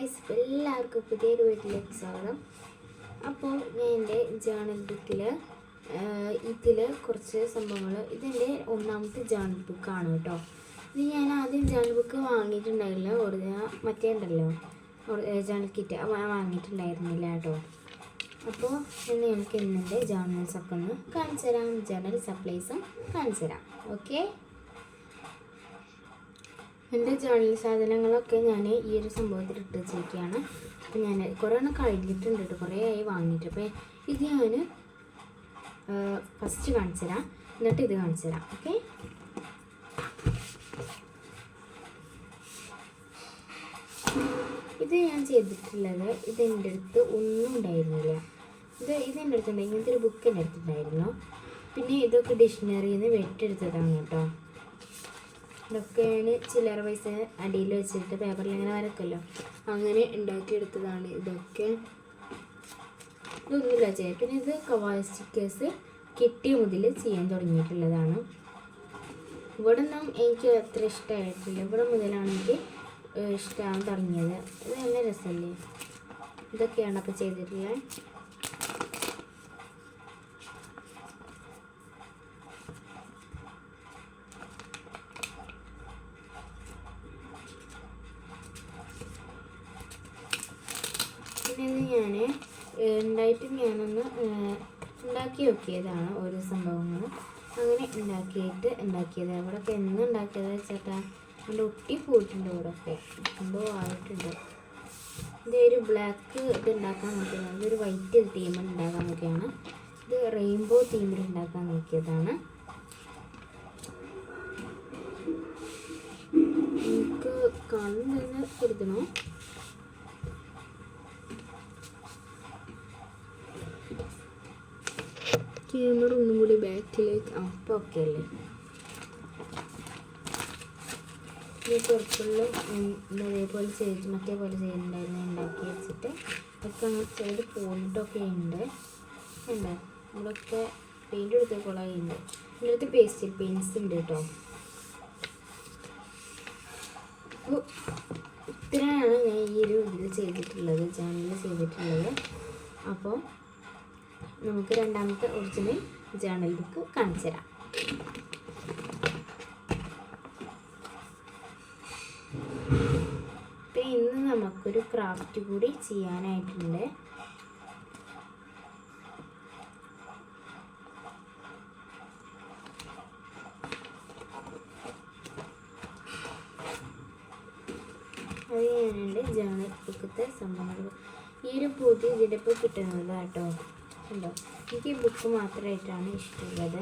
Guys, എല്ലാവർക്കും പുതിയൊരു വീട്ടിലേക്ക് സ്വാഗതം. അപ്പോൾ ഞാൻ എൻ്റെ ജേണൽ ബുക്കിൽ ഇതിൽ കുറച്ച് സംഭവങ്ങൾ, ഇതെൻ്റെ ഒന്നാമത്തെ ജേണൽ ബുക്കാണ് കേട്ടോ. ഇത് ഞാൻ ആദ്യം ജേണൽ ബുക്ക് വാങ്ങിയിട്ടുണ്ടായില്ല, മറ്റേ ഉണ്ടല്ലോ ജേണൽ കിറ്റ് വാങ്ങിയിട്ടുണ്ടായിരുന്നില്ല കേട്ടോ. അപ്പോൾ ഇന്ന് എനിക്ക് ഇന്നെൻ്റെ ജേണൽസൊക്കെ ഒന്ന് കാണിച്ചു തരാം, ജേണൽ സപ്ലൈസും കാണിച്ചു തരാം. ഓക്കെ, എൻ്റെ ജേണൽ സാധനങ്ങളൊക്കെ ഞാൻ ഈ ഒരു സംഭവത്തിൽ ഇട്ട് വെച്ചിരിക്കുകയാണ്. അപ്പോൾ ഞാൻ കുറേ എണ്ണം കഴിഞ്ഞിട്ടുണ്ട് കേട്ടോ, കുറേ ആയി വാങ്ങിയിട്ട്. അപ്പോൾ ഇത് ഞാൻ ഫസ്റ്റ് കാണിച്ചു തരാം, എന്നിട്ട് ഇത് കാണിച്ചു തരാം. ഓക്കെ, ഇത് ഞാൻ ചെയ്തിട്ടുള്ളത്, ഇതെൻ്റെ അടുത്ത് ഒന്നും ഉണ്ടായിരുന്നില്ല. ഇതെൻ്റെ അടുത്തുണ്ട്, ഇങ്ങനത്തെ ഒരു ബുക്ക് എൻ്റെ അടുത്തുണ്ടായിരുന്നു. പിന്നെ ഇതൊക്കെ ഡിക്ഷണറിയിൽ നിന്ന് വെട്ടിയെടുത്തതാണ് കേട്ടോ. ഇതൊക്കെ ഞാൻ ചില്ലറ പൈസ അടിയിൽ വെച്ചിട്ട് പേപ്പറിൽ ഇങ്ങനെ വരക്കല്ലോ, അങ്ങനെ ഉണ്ടാക്കിയെടുത്തതാണ്. ഇതൊക്കെ ഇതൊന്നുമില്ല ചെയ്യാം. പിന്നെ ഇത് കവായ് സ്റ്റിക്കേഴ്സ് കിട്ടിയ മുതൽ ചെയ്യാൻ തുടങ്ങിയിട്ടുള്ളതാണ്. ഇവിടെ ഒന്നും എനിക്ക് അത്ര ഇഷ്ടമായിട്ടില്ല, ഇവിടെ മുതലാണ് എനിക്ക് ഇഷ്ടമാകാൻ തുടങ്ങിയത്. ഇത് നല്ല രസമല്ലേ. ഇതൊക്കെയാണ് അപ്പോൾ ചെയ്തിട്ടുള്ളത്. പിന്നെ ഞാൻ ഉണ്ടായിട്ട് ഞാനൊന്ന് ഉണ്ടാക്കി നോക്കിയതാണ് ഓരോ സംഭവങ്ങളും. അങ്ങനെ ഉണ്ടാക്കിയത് ഇവിടെയൊക്കെ എന്ന് ഉണ്ടാക്കിയത് വെച്ചാൽ എൻ്റെ ഒട്ടി പോയിട്ടുണ്ട്. ഇവിടെയൊക്കെ എന്തോ ആയിട്ടുണ്ട്. ഇതൊരു ബ്ലാക്ക് ഇത് ഉണ്ടാക്കാൻ നോക്കിയതാണ്, ഇതൊരു വൈറ്റ് തീമിൽ ഉണ്ടാക്കാൻ നോക്കിയാണ്. ഇത് റെയിൻബോ തീമിൽ ഉണ്ടാക്കാൻ നോക്കിയതാണ്. എനിക്ക് കണ്ണിന് കരുതണോ, ക്യാമറ ഒന്നും കൂടി ബാക്കിലേക്ക്. അപ്പോൾ ഓക്കെ അല്ലേ. ഈ പെർപ്പിളിൽ അതേപോലെ ചെയ്ത് മറ്റേ പോലെ ചെയ്യുന്നുണ്ടായിരുന്നു, ഉണ്ടാക്കി വെച്ചിട്ട് ഒക്കെ അങ്ങനെ ചെയ്ത് പോയിട്ടൊക്കെ ഉണ്ട്. ഉണ്ട് ഇവിടെയൊക്കെ പെയിൻ്റ് എടുത്തേക്കുള്ളത് ഉണ്ട്. എൻ്റെ അടുത്ത് പേസ്റ്റൽ പെയിൻസ് ഉണ്ട് കേട്ടോ. അപ്പോൾ ഇത്രയാണ് ഞാൻ ഈ ഒരു ഇതിൽ ചെയ്തിട്ടുള്ളത്, ചാനലിൽ ചെയ്തിട്ടുള്ളത്. അപ്പോൾ നമുക്ക് രണ്ടാമത്തെ ഒറിജിനൽ ജേണൽ ബുക്ക് കാണിച്ചു തരാം. അപ്പം ഇന്ന് നമുക്കൊരു ക്രാഫ്റ്റ് കൂടി ചെയ്യാനായിട്ടുണ്ട്. അത് ഞാനുണ്ട് ജേണൽ ബുക്കത്തെ സംഭവങ്ങൾ. ഈ ഒരു പൊതി ഇതിൻ്റെ ഇപ്പോൾ കിട്ടുന്നത് കേട്ടോ. ഉണ്ടോ, എനിക്ക് ഈ ബുക്ക് മാത്രമായിട്ടാണ് ഇഷ്ടമുള്ളത്.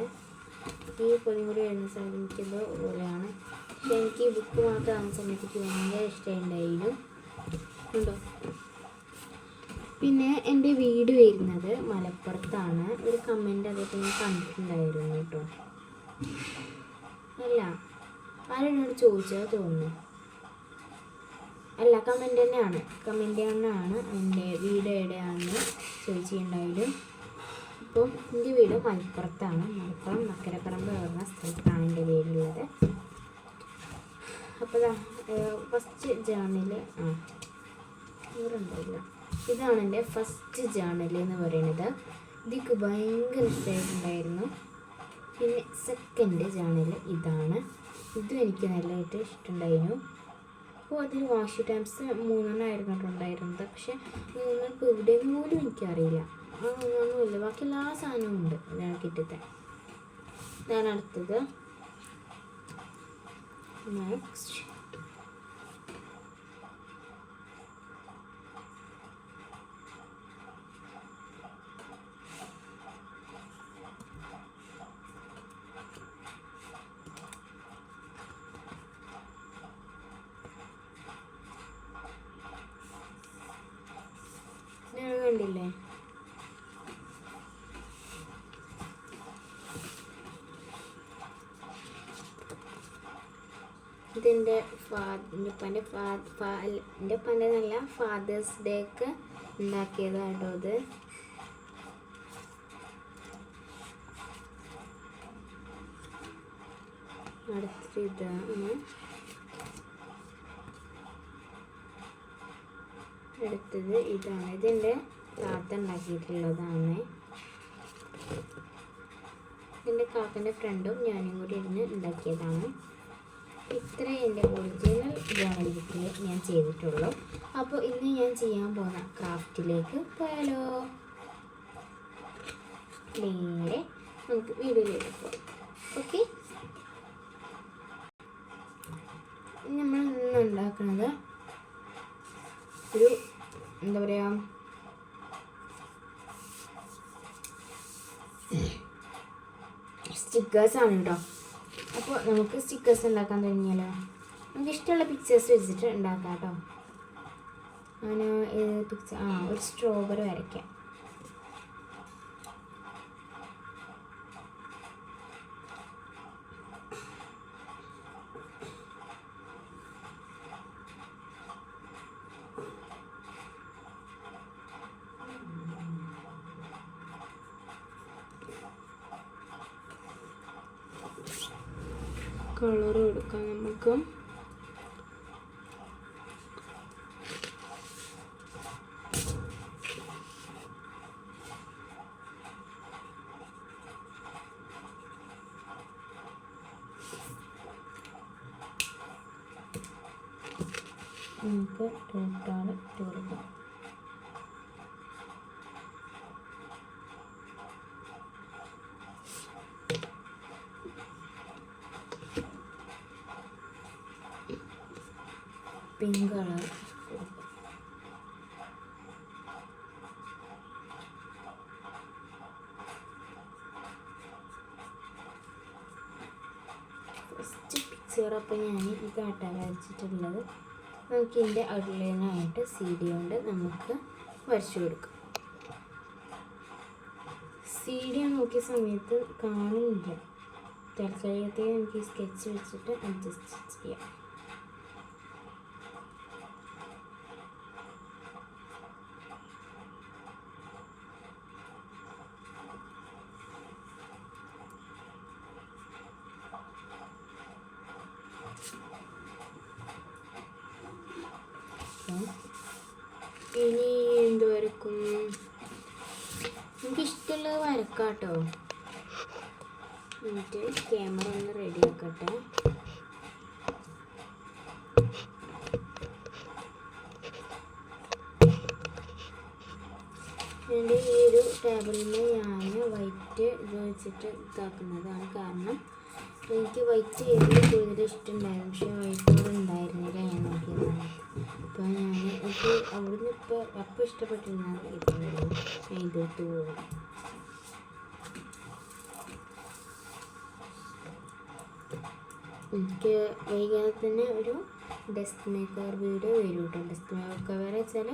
ഈ പൊതി കൂടി വരുന്ന സമയത്ത് എനിക്കെന്തോ പോലെയാണ്, പക്ഷെ എനിക്ക് ഈ ബുക്ക് മാത്രമാകുന്ന സമയത്ത് എനിക്ക് ഭയങ്കര ഇഷ്ടമുണ്ടായിരുന്നു. ഉണ്ടോ, പിന്നെ എൻ്റെ വീട് വരുന്നത് മലപ്പുറത്താണ്. ഒരു കമൻറ്റ് അതേപോലെ ഞാൻ കണ്ടിട്ടുണ്ടായിരുന്നു കേട്ടോ. അല്ല, ആരോട് ചോദിച്ചാൽ തോന്നുന്നു. അല്ല, കമൻറ്റ് തന്നെയാണ് എൻ്റെ വീട് എവിടെയാണെന്ന് ചോദിച്ചിട്ടുണ്ടായാലും. അപ്പോൾ എൻ്റെ വീട് മലപ്പുറത്താണ്. മലപ്പുറം മക്കരപ്പറമ്പ് പറഞ്ഞ സ്ഥലത്താണ് എൻ്റെ വീടുള്ളത്. അപ്പോൾ ഫസ്റ്റ് ജേണൽ ഇവരുണ്ടായില്ല. ഇതാണ് എൻ്റെ ഫസ്റ്റ് ജേണൽ എന്ന് പറയുന്നത്. ഇതിക്ക് ഭയങ്കര ഇഷ്ടമായിട്ടുണ്ടായിരുന്നു. പിന്നെ സെക്കൻഡ് ജേണൽ ഇതാണ്. ഇതും എനിക്ക് നല്ലതായിട്ട് ഇഷ്ടമുണ്ടായിരുന്നു. അപ്പോൾ അതിൽ വാഷ് ടൈംസ് 3 ഉണ്ടായിരുന്നത്, പക്ഷെ 3 ഇപ്പോൾ എവിടെയെന്ന് പോലും എനിക്കറിയില്ല. ഒന്നുമില്ല, ബാക്കി എല്ലാ സാധനവും ഉണ്ട് ഞാൻ കിട്ടത്തെ. ഇതാണ് അടുത്തത്. നെക്സ്റ്റ് കണ്ടില്ലേ, ഇതെൻ്റെ ഉപ്പാൻ്റെ നല്ല ഫാദേഴ്സ് ഡേക്ക് ഉണ്ടാക്കിയതാട്ടോ. ഇത് അടുത്തിട്ട് ഇതാണ്. അടുത്തത് ഇതാണ്. ഇതിൻ്റെ താത്ത ഉണ്ടാക്കിയിട്ടുള്ളതാണ്. എൻ്റെ കാക്കൻ്റെ ഫ്രണ്ടും ഞാനും കൂടി ഇരുന്ന് ഉണ്ടാക്കിയതാണ്. ഇത്രയും എൻ്റെ ഒറിജിനൽ ജേണൽ ബുക്കിൽ ഞാൻ ചെയ്തിട്ടുള്ളൂ. അപ്പോൾ ഇന്ന് ഞാൻ ചെയ്യാൻ പോകുന്ന ക്രാഫ്റ്റിലേക്ക് പോയാലോ. നേരെ നമുക്ക് വീഡിയോയിലേക്ക് പോകാം. ഓക്കെ, നമ്മൾ ഇന്ന് ഉണ്ടാക്കുന്നത് ഒരു എന്താ പറയുക, സ്റ്റിക്കേഴ്സാണ് കേട്ടോ. അപ്പോൾ നമുക്ക് സ്റ്റിക്കേഴ്സ് ഉണ്ടാക്കാൻ തുടങ്ങിയാലോ. നമുക്ക് ഇഷ്ടമുള്ള പിക്ചേഴ്സ് വെച്ചിട്ട് ഉണ്ടാക്കാം കേട്ടോ. ഞാൻ ഒരു സ്ട്രോബെറി വരയ്ക്കാം. കളർ കൊടുക്കാം നമുക്ക്. നമുക്ക് ടോട്ടാൾ ഇട്ട് കൊടുക്കാം. Pink colour first picture. അപ്പോൾ ഞാൻ ഇതാട്ടാ വരച്ചിട്ടുള്ളത്. നമുക്ക് ഇതിൻ്റെ ഔട്ട്ലൈനായിട്ട് CD കൊണ്ട് നമുക്ക് വരച്ചു കൊടുക്കാം. CD നോക്കിയ സമയത്ത് കാണുന്നില്ല. തൽക്കാലത്തേക്ക് നമുക്ക് ഈ സ്കെച്ച് വെച്ചിട്ട് അഡ്ജസ്റ്റ് ചെയ്യാം. ഇനി എന്ത് വരക്കും? എനിക്കിഷ്ടമുള്ളത് വരക്കാം കേട്ടോ. എന്നിട്ട് ക്യാമറ ഒന്ന് റെഡി ആക്കട്ടെ. എൻ്റെ ഈ ഒരു ടേബിളിൽ ഞാൻ വൈറ്റ് ഇത് വെച്ചിട്ട് ഇതാക്കുന്നതാണ്. കാരണം എനിക്ക് വൈറ്റ് ഏരിയ കൂടുതൽ ഇഷ്ടമുണ്ടായിരുന്നു, പക്ഷേ വൈറ്റ് ഉണ്ടായിരുന്നില്ല. ഞാൻ നോക്കിയതാണ്. അപ്പോൾ ഞാൻ എനിക്ക് അവിടുന്ന് അപ്പോൾ ഇഷ്ടപ്പെട്ടിരുന്നത് ഇപ്പോൾ ഇതിട്ട് പോകും. എനിക്ക് വൈകാതെ തന്നെ ഒരു ഡെസ്ക് മേക്കർ വീഡിയോ വരും കേട്ടോ. ഡെസ്ക് മേക്കർ വെച്ചാൽ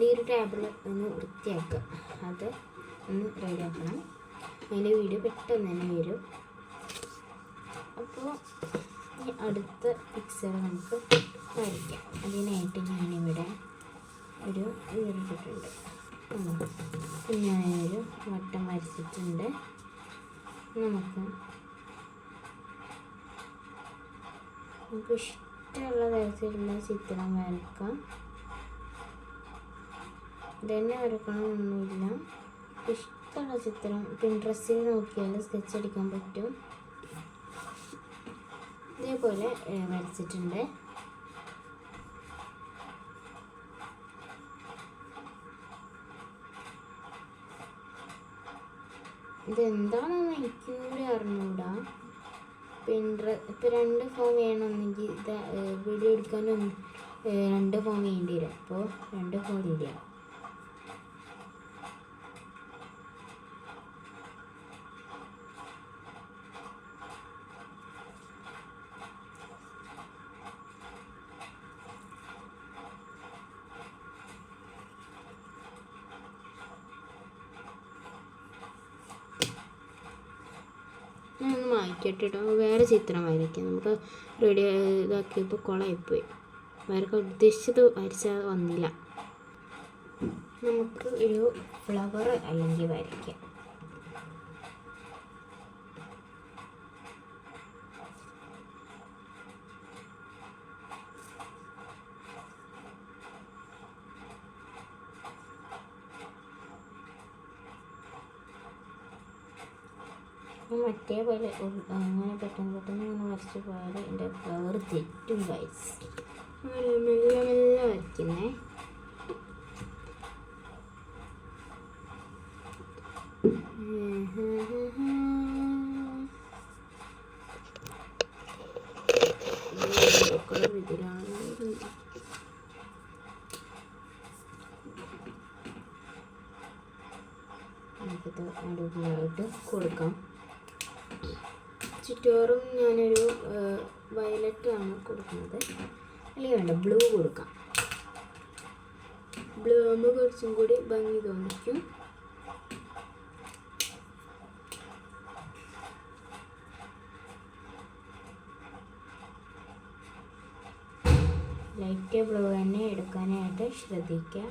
ഈ ഒരു ടേബിൾ ഒന്ന് വൃത്തിയാക്കുക, അത് ഒന്ന് റെഡിയാക്കണം. അതിൻ്റെ വീഡിയോ പെട്ടെന്ന് തന്നെ വരും. അപ്പോൾ ഈ അടുത്ത പിക്ചർ നമുക്ക് വരയ്ക്കാം. അതിനായിട്ട് ഞാനിവിടെ ഒരു എടുത്തിട്ടുണ്ട്. ഞാനൊരു വട്ടം വരച്ചിട്ടുണ്ട്. നമുക്ക് ഇഷ്ടമുള്ള തരത്തിലുള്ള ചിത്രം വരക്കാം. ഇതന്നെ വരക്കണമെന്നൊന്നുമില്ല. ഇഷ്ടമുള്ള ചിത്രം പിൻട്രസ്റ്റിൽ നോക്കിയാൽ സ്കെച്ച് അടിക്കാൻ പറ്റും. ഇതേപോലെ വരച്ചിട്ടുണ്ട്. ഇതെന്താണെന്ന് എനിക്കൂടെ അറിഞ്ഞൂടാ. ഇപ്പോൾ 2 ഫോം വേണമെന്നെങ്കിൽ ഇത് വീഡിയോ എടുക്കാനും 2 ഫോം വേണ്ടി വരും. അപ്പോൾ 2 ഫോം ഇല്ല. ഞാനൊന്ന് മാറ്റിയിട്ടോ വേറെ ചിത്രം വരയ്ക്കാം. നമുക്ക് റെഡി ഇതാക്കിയപ്പോൾ കുളമായിപ്പോയി. വരയ്ക്കാൻ ഉദ്ദേശിച്ചത് വരച്ചാൽ വന്നില്ല. നമുക്ക് ഒരു ഫ്ലവർ അല്ലെങ്കിൽ വരയ്ക്കാം. മറ്റേ പോലെ അങ്ങനെ പെട്ടെന്ന് ഇങ്ങനെ വരച്ച് പോയാൽ എൻ്റെ ഫ്ലവർ തെറ്റും ഗൈസ്. മെല്ലെ മെല്ലെ വരയ്ക്കുന്നേ. ഇതിലാണ് നമുക്കിത് അടിപൊളിയായിട്ട് കൊടുക്കാം. ചുറ്റോറും ഞാനൊരു വയലറ്റ് ആണ് കൊടുക്കുന്നത്, അല്ലെങ്കിൽ വേണ്ട ബ്ലൂ കൊടുക്കാം. ബ്ലൂ ആകുമ്പോൾ കുറച്ചും കൂടി ഭംഗി തോന്നിക്കും. ലൈറ്റ് ബ്ലൂ തന്നെ എടുക്കാനായിട്ട് ശ്രദ്ധിക്കുക.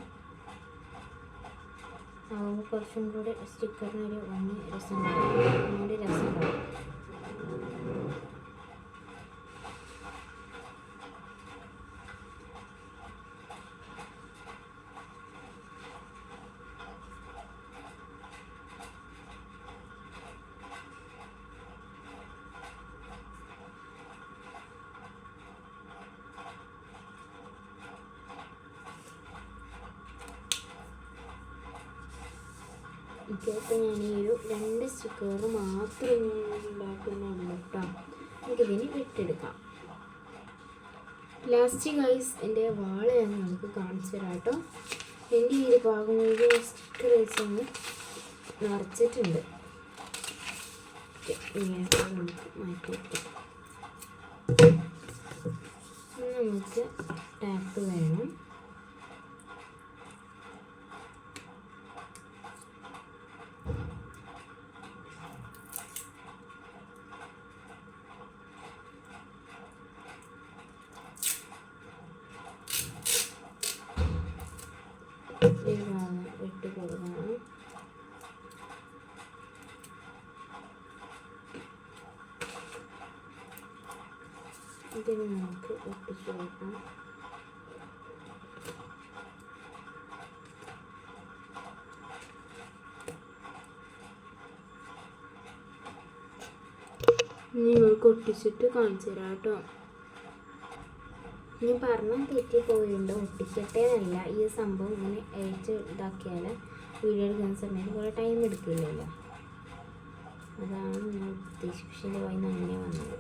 ആകുമ്പോൾ കുറച്ചും കൂടി സ്റ്റിക്കറിനൊരു ഭംഗി രസമുണ്ടാവും. ഇപ്പോൾ ഞാൻ ഈ ഒരു 2 സ്റ്റിക്കർ മാത്രം ഉണ്ടാക്കുന്നുള്ളൂ കേട്ടോ. നമുക്കിതിന് വിട്ടെടുക്കാം. ലാസ്റ്റ് ഗൈസ് എൻ്റെ വാള ഞാൻ നമുക്ക് കാണിച്ചു തരാം കേട്ടോ. എൻ്റെ ഈ ഒരു ഭാഗം മുഴുവൻ സ്റ്റിക്കർ വെച്ചൊന്ന് നിറച്ചിട്ടുണ്ട്. നമുക്ക് മാറ്റി വയ്ക്കാം. നമുക്ക് ടാപ്പ് വേണം. ഇട്ട് കൊടുക്കണം. ഇതിന് നമുക്ക് ഒട്ടിച്ചു കൊടുക്കാം. നിങ്ങൾക്ക് ഒട്ടിച്ചിട്ട് കാണിച്ചു തരാം കേട്ടോ. ഞാൻ പറഞ്ഞാൽ തെറ്റിപ്പോയിട്ടുണ്ട്. ഒട്ടിക്കട്ടെ എന്നല്ല, ഈ സംഭവം ഇങ്ങനെ അയച്ച് ഇതാക്കിയാൽ വീഡിയോ എടുക്കുന്ന സമയത്ത് കുറേ ടൈം എടുക്കില്ലല്ലോ. അതാണ് ഞാൻ ഉദ്ദേശിച്ചതിൻ്റെ വായിന്ന് അങ്ങനെ വന്നത്.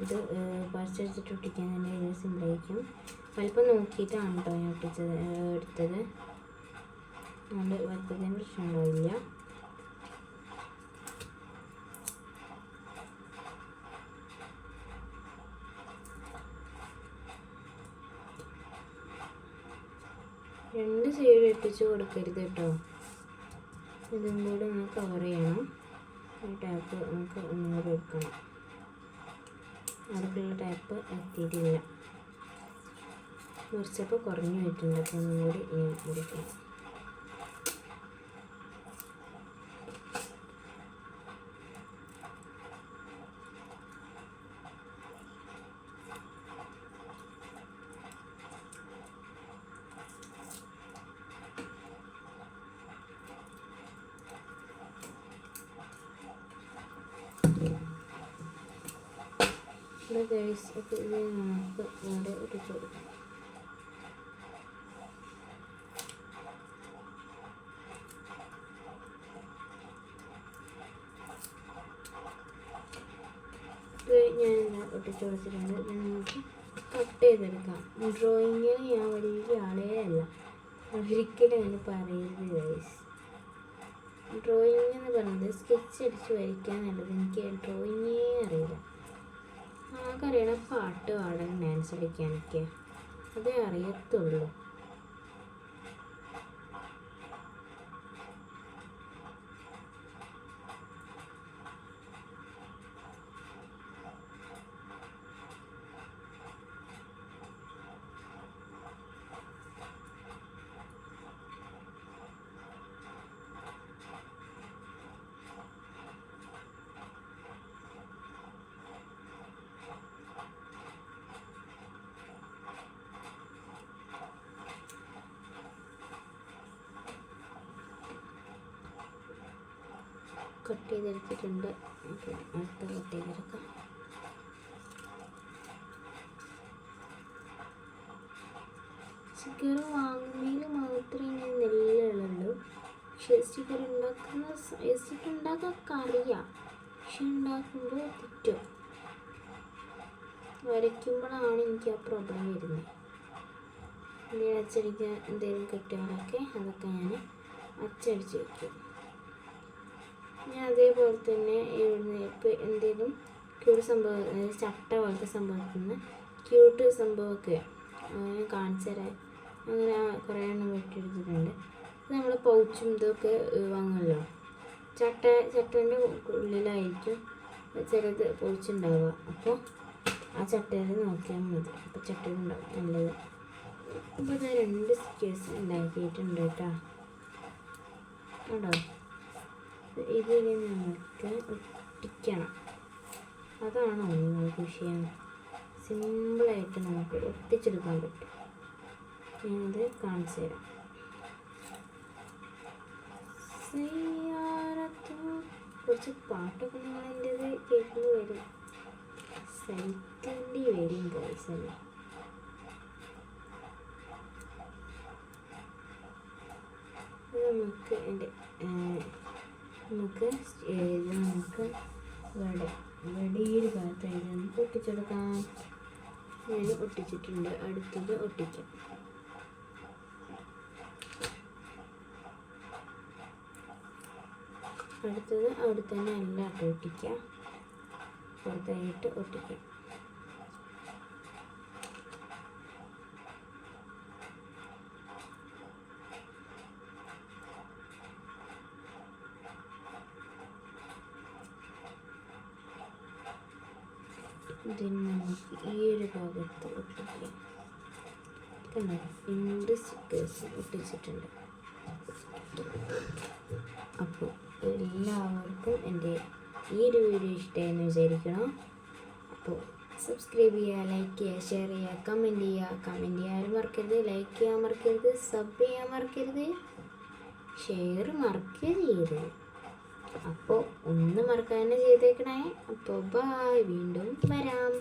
ഇത് പറിച്ചെടുത്തിട്ട് ഒട്ടിക്കാൻ തന്നെ ഇത് സിമ്പിളായിരിക്കും. വലിപ്പം നോക്കിയിട്ടാണ് കേട്ടോ ഞാൻ എടുത്തത്. അതുകൊണ്ട് വലിപ്പത്തിന് പ്രശ്നം ഉണ്ടാവില്ല. രണ്ട് സൈഡ് ഒട്ടിച്ച് കൊടുക്കരുത് കേട്ടോ. ഇതും കൂടെ ഒന്ന് കവർ ചെയ്യണം. ടാപ്പ് നമുക്ക് ഒന്നുകൂടെ എടുക്കണം. അടുത്തുള്ള ടാപ്പ് എത്തിയിട്ടില്ല, കുറച്ചപ്പോൾ കുറഞ്ഞു പോയിട്ടുണ്ട്. അപ്പോൾ ഒന്നും കൂടി എടുക്കണം. ഗൈസ്, അപ്പോൾ ഇത് നമുക്ക് ഇവിടെ ഒട്ടിച്ചു കൊടുക്കാം. ഞാനിത് ഒട്ടിച്ചു കൊടുത്തിട്ടുണ്ട്. ഇത് നമുക്ക് കട്ട് ചെയ്തെടുക്കാം. ഡ്രോയിങ്ങിന് ഞാൻ വലിയ ആളേ അല്ല, ഒരിക്കലും അങ്ങനെ പറയരുത് ഗൈസ്. ഡ്രോയിങ് എന്ന് പറയുന്നത് സ്കെച്ച് അടിച്ച് വരയ്ക്കാന്നുള്ളത് എനിക്ക് ഡ്രോയിങ്ങേ അറിയില്ല. ആകെ അറിയണം പാട്ട് പാടാൻ, ഡാൻസ് കളിക്കാനൊക്കെ, അതേ അറിയത്തുള്ളൂ. കട്ട് ചെയ്തെടുത്തിട്ടുണ്ട്. അപ്പോൾ അടുത്ത കട്ട് ചെയ്തെടുക്കാം. സ്റ്റിക്കർ വാങ്ങുന്നതിൽ മാത്രമേ ഞാൻ നെല്ലുള്ളൂ. പക്ഷേ സ്റ്റിക്കർ ഉണ്ടാക്കാൻ അറിയാം, പക്ഷെ ഉണ്ടാക്കുമ്പോൾ തെറ്റും. വരയ്ക്കുമ്പോഴാണ് എനിക്ക് ആ പ്രോബ്ലം വരുന്നത്. എന്തെങ്കിലും അച്ചടിക്കാൻ എന്തെങ്കിലും കിട്ടിയാലൊക്കെ അതൊക്കെ ഞാൻ അച്ചടിച്ച് വയ്ക്കും. ഞാൻ അതേപോലെ തന്നെ ഇപ്പോൾ എന്തെങ്കിലും ക്യൂട്ട് സംഭവം, ചട്ട പോലത്തെ സംഭവത്തിൽ നിന്ന് ക്യൂട്ട് സംഭവമൊക്കെ ഞാൻ കാണിച്ചു തരാം. അങ്ങനെ കുറേ എണ്ണം വെട്ടിയെടുത്തിട്ടുണ്ട്. നമ്മൾ പൗച്ചും ഇതൊക്കെ വാങ്ങുമല്ലോ, ചട്ടേൻ്റെ ഉള്ളിലായിരിക്കും ചിലത് പൗച്ചുണ്ടാവുക. അപ്പോൾ ആ ചട്ടയിൽ നോക്കിയാൽ മതി, അപ്പോൾ ചട്ടയിലുണ്ടാവും നല്ലത്. അപ്പോൾ ഞാൻ 2 സ്റ്റിക്കേഴ്സ് ഉണ്ടാക്കിയിട്ടുണ്ട് കേട്ടോ. കേട്ടോ, ഇതിൽ നമുക്ക് ഒട്ടിക്കണം. അതാണോ നിങ്ങൾക്ക് വിഷയം? സിമ്പിളായിട്ട് നമുക്ക് ഒട്ടിച്ചെടുക്കാൻ പറ്റും. ഞാനത് കാണിച്ചു തരാം. കുറച്ച് പാട്ടൊക്കെ നിങ്ങൾ എൻ്റേത് കേൾക്കേണ്ടി വരും, സഹിക്കേണ്ടി വരും ഗൈസല്ലേ. നമുക്ക് വടിയൊരു ഭാഗത്തായിട്ട് നമുക്ക് ഒട്ടിച്ചെടുക്കാം. ഞാൻ ഒട്ടിച്ചിട്ടുണ്ട്. അടുത്തത് ഒട്ടിക്കാം. അടുത്തത് അവിടെ തന്നെ എല്ലായിട്ട് ഒട്ടിക്കാം, പുറത്തായിട്ട് ഒട്ടിക്കാം. ഇതിന് നമുക്ക് ഈ ഒരു ഭാഗത്ത് ഒട്ടിക്കാം. കണ്ടോ, 2 സ്റ്റിക്കേഴ്സ് ഒട്ടിച്ചിട്ടുണ്ട്. അപ്പോൾ എല്ലാവർക്കും എൻ്റെ ഈ ഒരു വീഡിയോ ഇഷ്ടമായെന്ന് വിചാരിക്കണം. അപ്പോൾ സബ്സ്ക്രൈബ് ചെയ്യുക, ലൈക്ക് ചെയ്യുക, ഷെയർ ചെയ്യുക, കമൻറ്റ് ചെയ്യാനും മറക്കരുത്. ലൈക്ക് ചെയ്യാൻ മറക്കരുത്, സബ് ചെയ്യാൻ മറക്കരുത്, ഷെയർ മറക്കരുത്. അപ്പോൾ ഒന്ന് മറക്കാൻ തന്നെ ചെയ്തേക്കണേ. അപ്പോൾ ബൈ, വീണ്ടും വരാം.